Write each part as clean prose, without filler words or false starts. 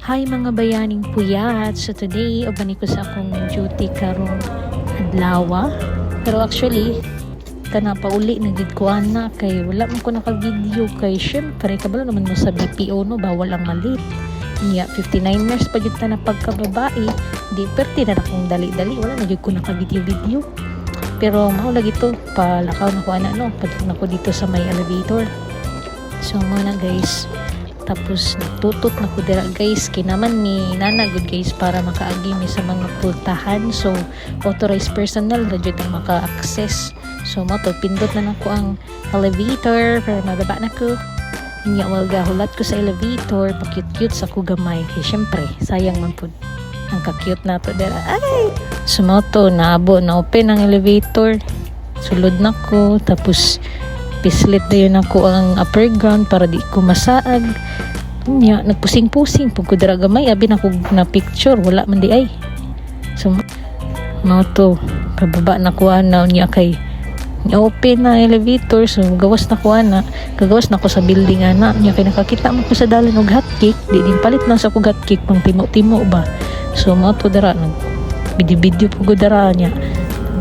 Hi mga bayaning puyat. So today, ubani ko sa akong duty karong adlaw. Pero actually, kana pa uli nagid ko ana kay wala man ko naka-video kay syempre kabalo naman mo sa BPO no bawal ang malit. Niya 59ers pa jud ta na pagkababae, di perti na akong dali-dali wala na jud ko naka-video. Pero mao lagi to palakaw na ko ana no, padung na ko dito sa may elevator. So muna guys, tapos natutot na ko dira guys kinaman ni nana good guys para makaagi mi sa mga pultahan. So authorized personnel na jud ang maka-access. So mo to pindot na nako ang elevator para mababa na ko. Nya wal gahulat ko sa elevator pa-cute-cute sa ko gamay kay syempre sayang man pud ang ka-cute nato dira. Ay so mo to naabo na open ang elevator, sulod na ko tapos pislit dayon ako ang upper ground para di ko masaag. Nya nagpusing-pusing pag ko dira gamay abi na ko na picture wala man di ay. So mao to pababa na ko ana nya kay open na elevator. So gawas na ko ana kagawas na ko sa building ana nya kay nakakita mo ko sa dalan og hotcake di din palit lang sa ko hotcake pang timo-timo ba. So mao to dira nag video po ko dira nya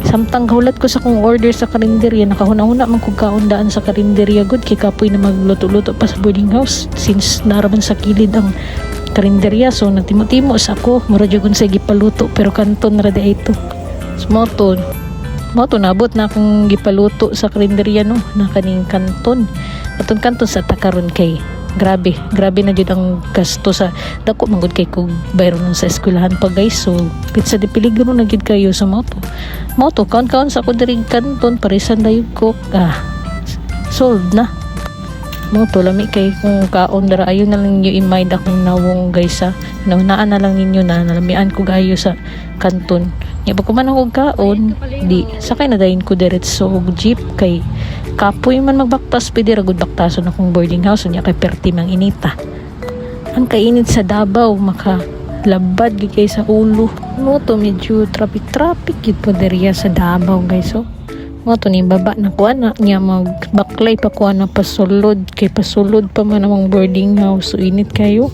samtang gahulat ko sa kong order sa karinderya nakahuna-huna man kog kaundaan sa karinderya good kay kapoy na magluto-luto pa sa boarding house since naraman sa kilid ang karinderya. So natimo-timo sa ako mura jud sa gipaluto pero kanton ra di ito. So mo to nabot na akong gipaluto sa karinderya no na kaning kanton aton kanton sa takaron kay grabe na jud ang gasto sa dako manggod kay kog bayro nun sa eskwelahan pa guys. So pizza de peligro na gid kayo sa moto kaon sa ko diri kanton parisan dayog ko sold na moto lami kay kung kaon dara ayo na lang niyo i-mind akong nawong guys naunaan na lang ninyo na nalamian ko gayo sa kanton nya ba ko man og kaon di sakay na dayon ko diretso og jeep kay kapoy man magbaktas pwede ra gud baktason akong boarding house nya kay perti mang inita ang kainit sa Davao maka labad gid kay sa ulo mo to medyo traffic gid po diriya sa Davao guys. So mo to ni baba na ko ana nya magbaklay pa ko ana pasulod kay pasulod pa man ang boarding house. So init kayo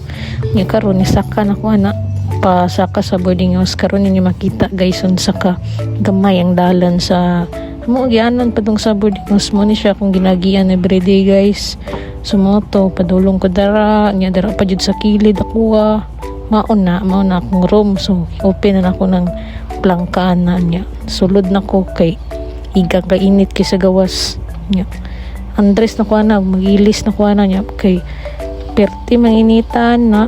nya karon ni saka na ko ana pasaka sa boarding house karon ninyo makita guys unsa ka gamay ang dalan sa mo gianan padung sa boarding house mo ni siya kung ginagian everyday guys. So mo to padulong ko dara nya dara pa jud sa kilid ako mao na akong room. So open na ako ng plangkaan na nya sulod na ko kay igang kainit kay sa gawas nya andres na ko na magilis na ko na nya kay perti manginitan na